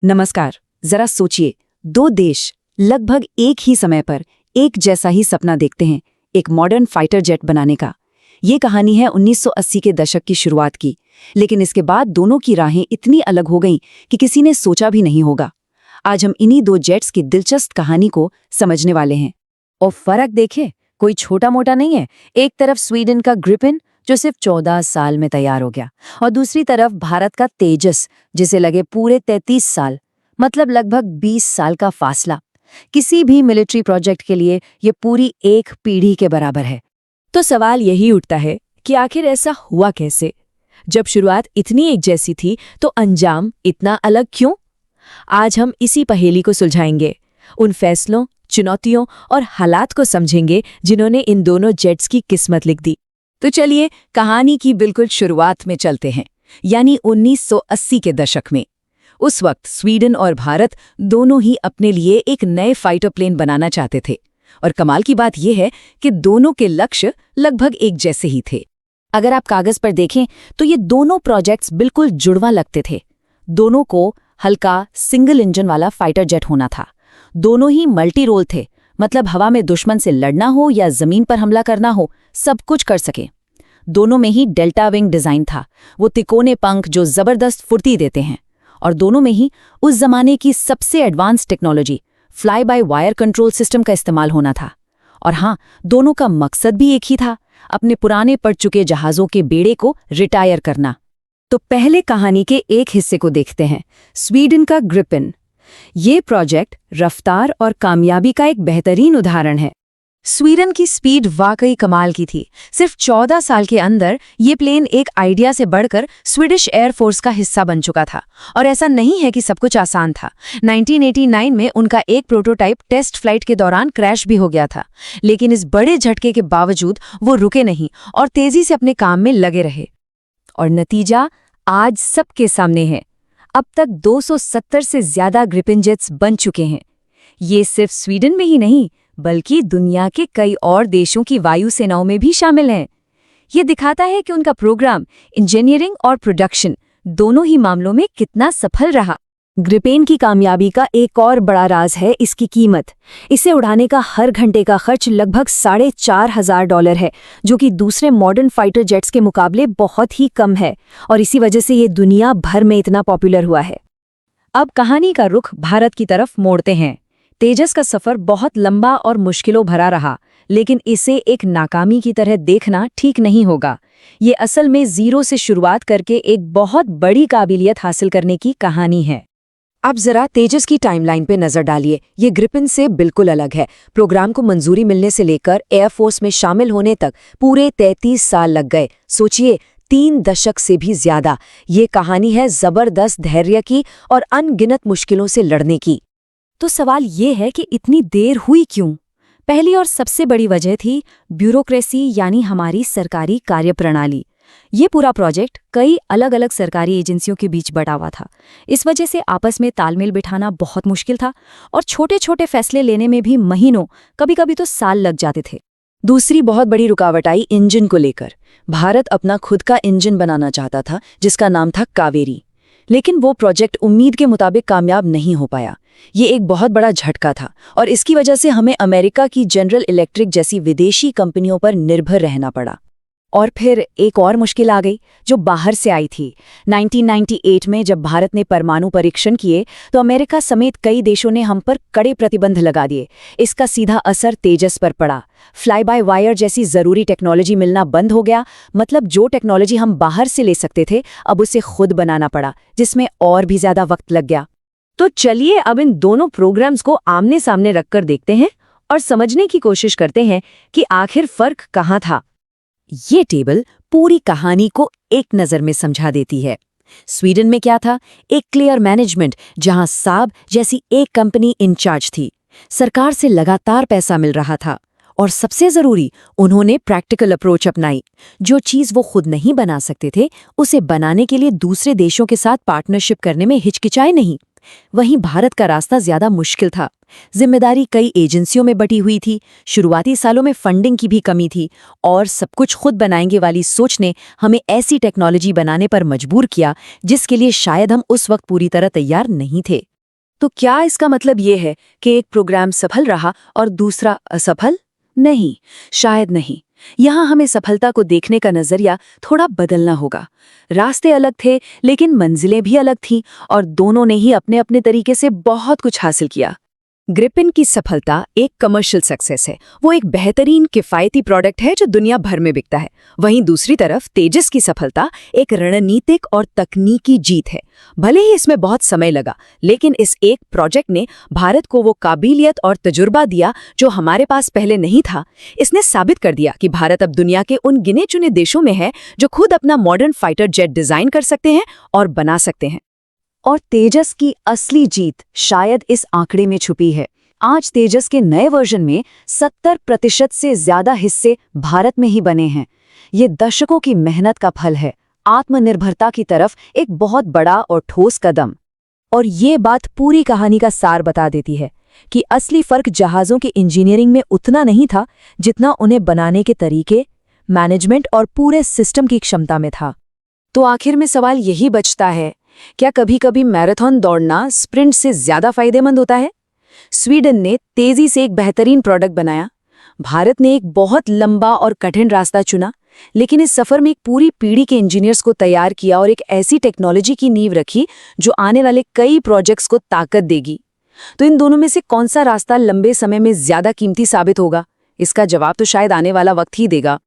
नमस्कार। जरा सोचिए, दो देश लगभग एक ही समय पर एक जैसा ही सपना देखते हैं, एक मॉडर्न फाइटर जेट बनाने का। ये कहानी है 1980 के दशक की शुरुआत की, लेकिन इसके बाद दोनों की राहें इतनी अलग हो गईं कि किसी ने सोचा भी नहीं होगा। आज हम इन्हीं दो जेट्स की दिलचस्प कहानी को समझने वाले हैं। और फर्क देखें, कोई छोटा मोटा नहीं है। एक तरफ स्वीडन का ग्रिपेन जो सिर्फ 14 साल में तैयार हो गया, और दूसरी तरफ भारत का तेजस जिसे लगे पूरे 33 साल, मतलब लगभग 20 साल का फासला। किसी भी मिलिट्री प्रोजेक्ट के लिए ये पूरी एक पीढ़ी के बराबर है। तो सवाल यही उठता है कि आखिर ऐसा हुआ कैसे? जब शुरुआत इतनी एक जैसी थी तो अंजाम इतना अलग क्यों? आज हम इसी पहेली को सुलझाएंगे, उन फैसलों, चुनौतियों और हालात को समझेंगे जिन्होंने इन दोनों जेट्स की किस्मत लिख दी। तो चलिए कहानी की बिल्कुल शुरुआत में चलते हैं, यानी 1980 के दशक में। उस वक्त स्वीडन और भारत दोनों ही अपने लिए एक नए फाइटर प्लेन बनाना चाहते थे, और कमाल की बात यह है कि दोनों के लक्ष्य लगभग एक जैसे ही थे। अगर आप कागज पर देखें तो ये दोनों प्रोजेक्ट्स बिल्कुल जुड़वा लगते थे। दोनों को हल्का सिंगल इंजन वाला फाइटर जेट होना था। दोनों ही मल्टी रोल थे, मतलब हवा में दुश्मन से लड़ना हो या जमीन पर हमला करना हो, सब कुछ कर सके। दोनों में ही डेल्टा विंग डिजाइन था, वो तिकोने पंख जो जबरदस्त फुर्ती देते हैं। और दोनों में ही उस जमाने की सबसे advance technology fly by wire control system का इस्तेमाल होना था। और हाँ, दोनों का मकसद भी एक ही था, अपने पुराने पड़ चुके जहाजों के बेड़े को रिटायर करना। तो पहले कहानी के एक हिस्से को देखते हैं, स्वीडन का ग्रिपेन। ये प्रोजेक्ट रफ्तार और कामयाबी का एक बेहतरीन उदाहरण है। स्वीडन की स्पीड वाकई कमाल की थी। सिर्फ 14 साल के अंदर ये प्लेन एक आइडिया से बढ़कर स्वीडिश एयरफोर्स का हिस्सा बन चुका था। और ऐसा नहीं है कि सब कुछ आसान था। 1989 में उनका एक प्रोटोटाइप टेस्ट फ्लाइट के दौरान क्रैश भी हो गया था, लेकिन इस बड़े झटके के बावजूद वो रुके नहीं और तेजी से अपने काम में लगे रहे। और नतीजा आज सबके सामने है। अब तक 270 से ज्यादा ग्रिपेन जेट्स बन चुके हैं। ये सिर्फ स्वीडन में ही नहीं, बल्कि दुनिया के कई और देशों की वायुसेनाओं में भी शामिल हैं। ये दिखाता है कि उनका प्रोग्राम इंजीनियरिंग और प्रोडक्शन दोनों ही मामलों में कितना सफल रहा। ग्रिपेन की कामयाबी का एक और बड़ा राज है इसकी कीमत। इसे उड़ाने का हर घंटे का खर्च लगभग $4,500 है, जो कि दूसरे मॉडर्न फाइटर जेट्स के मुकाबले बहुत ही कम है, और इसी वजह से ये दुनिया भर में इतना पॉपुलर हुआ है। अब कहानी का रुख भारत की तरफ मोड़ते हैं। तेजस का सफर बहुत लंबा और मुश्किलों भरा रहा, लेकिन इसे एक नाकामी की तरह देखना ठीक नहीं होगा। ये असल में जीरो से शुरुआत करके एक बहुत बड़ी काबिलियत हासिल करने की कहानी है। अब जरा तेजस की टाइमलाइन पे नजर डालिए। ये ग्रिपेन से बिल्कुल अलग है। प्रोग्राम को मंजूरी मिलने से लेकर एयरफोर्स में शामिल होने तक पूरे 33 साल लग गए। सोचिए, 3 दशक से भी ज्यादा। ये कहानी है जबरदस्त धैर्य की और अनगिनत मुश्किलों से लड़ने की। तो सवाल ये है कि इतनी देर हुई क्यों? पहली और सबसे बड़ी वजह थी ब्यूरोक्रेसी, यानी हमारी सरकारी कार्यप्रणाली। ये पूरा प्रोजेक्ट कई अलग अलग सरकारी एजेंसियों के बीच बटा हुआ था। इस वजह से आपस में तालमेल बिठाना बहुत मुश्किल था, और छोटे छोटे फैसले लेने में भी महीनों, कभी कभी तो साल लग जाते थे। दूसरी बहुत बड़ी रुकावट आई इंजन को लेकर। भारत अपना खुद का इंजन बनाना चाहता था, जिसका नाम था कावेरी, लेकिन वो प्रोजेक्ट उम्मीद के मुताबिक कामयाब नहीं हो पाया। ये एक बहुत बड़ा झटका था, और इसकी वजह से हमें अमेरिका की जनरल इलेक्ट्रिक जैसी विदेशी कंपनियों पर निर्भर रहना पड़ा। और फिर एक और मुश्किल आ गई, जो बाहर से आई थी। 1998 में जब भारत ने परमाणु परीक्षण किए तो अमेरिका समेत कई देशों ने हम पर कड़े प्रतिबंध लगा दिए। इसका सीधा असर तेजस पर पड़ा। फ्लाई बाय वायर जैसी जरूरी टेक्नोलॉजी मिलना बंद हो गया, मतलब जो टेक्नोलॉजी हम बाहर से ले सकते थे, अब उसे खुद बनाना पड़ा, जिसमें और भी ज्यादा वक्त लग गया। तो चलिए अब इन दोनों प्रोग्राम्स को आमने सामने रखकर देखते हैं और समझने की कोशिश करते हैं कि आखिर फर्क कहाँ था। ये टेबल पूरी कहानी को एक नज़र में समझा देती है। स्वीडन में क्या था? एक क्लियर मैनेजमेंट, जहां साब जैसी एक कंपनी इंचार्ज थी। सरकार से लगातार पैसा मिल रहा था, और सबसे जरूरी, उन्होंने प्रैक्टिकल अप्रोच अपनाई। जो चीज़ वो खुद नहीं बना सकते थे, उसे बनाने के लिए दूसरे देशों के साथ पार्टनरशिप करने में हिचकिचाए नहीं। वहीं भारत का रास्ता ज्यादा मुश्किल था। जिम्मेदारी कई एजेंसियों में बटी हुई थी, शुरुआती सालों में फंडिंग की भी कमी थी, और सब कुछ खुद बनाएंगे वाली सोच ने हमें ऐसी टेक्नोलॉजी बनाने पर मजबूर किया जिसके लिए शायद हम उस वक्त पूरी तरह तैयार नहीं थे। तो क्या इसका मतलब ये है कि एक प्रोग्राम सफल रहा और दूसरा असफल? नहीं, शायद नहीं। यहाँ हमें सफलता को देखने का नजरिया थोड़ा बदलना होगा। रास्ते अलग थे, लेकिन मंजिलें भी अलग थीं और दोनों ने ही अपने अपने तरीके से बहुत कुछ हासिल किया। ग्रिपिन की सफलता एक कमर्शियल सक्सेस है। वो एक बेहतरीन किफ़ायती प्रोडक्ट है जो दुनिया भर में बिकता है। वहीं दूसरी तरफ तेजस की सफलता एक रणनीतिक और तकनीकी जीत है। भले ही इसमें बहुत समय लगा, लेकिन इस एक प्रोजेक्ट ने भारत को वो काबिलियत और तजुर्बा दिया जो हमारे पास पहले नहीं था। इसने साबित कर दिया कि भारत अब दुनिया के उन गिने चुने देशों में है जो खुद अपना मॉडर्न फाइटर जेट डिजाइन कर सकते हैं और बना सकते हैं। और तेजस की असली जीत शायद इस आंकड़े में छुपी है। आज तेजस के नए वर्जन में 70% से ज्यादा हिस्से भारत में ही बने हैं। ये दशकों की मेहनत का फल है, आत्मनिर्भरता की तरफ एक बहुत बड़ा और ठोस कदम। और ये बात पूरी कहानी का सार बता देती है कि असली फर्क जहाज़ों की इंजीनियरिंग में उतना नहीं था जितना उन्हें बनाने के तरीके, मैनेजमेंट और पूरे सिस्टम की क्षमता में था। तो आखिर में सवाल यही बचता है, क्या कभी-कभी मैराथन दौड़ना स्प्रिंट से ज्यादा फायदेमंद होता है? स्वीडन ने तेजी से एक बेहतरीन प्रोडक्ट बनाया, भारत ने एक बहुत लंबा और कठिन रास्ता चुना, लेकिन इस सफर में एक पूरी पीढ़ी के इंजीनियर्स को तैयार किया और एक ऐसी टेक्नोलॉजी की नींव रखी जो आने वाले कई प्रोजेक्ट्स को ताकत देगी। तो इन दोनों में से कौन सा रास्ता लंबे समय में ज्यादा कीमती साबित होगा? इसका जवाब तो शायद आने वाला वक्त ही देगा।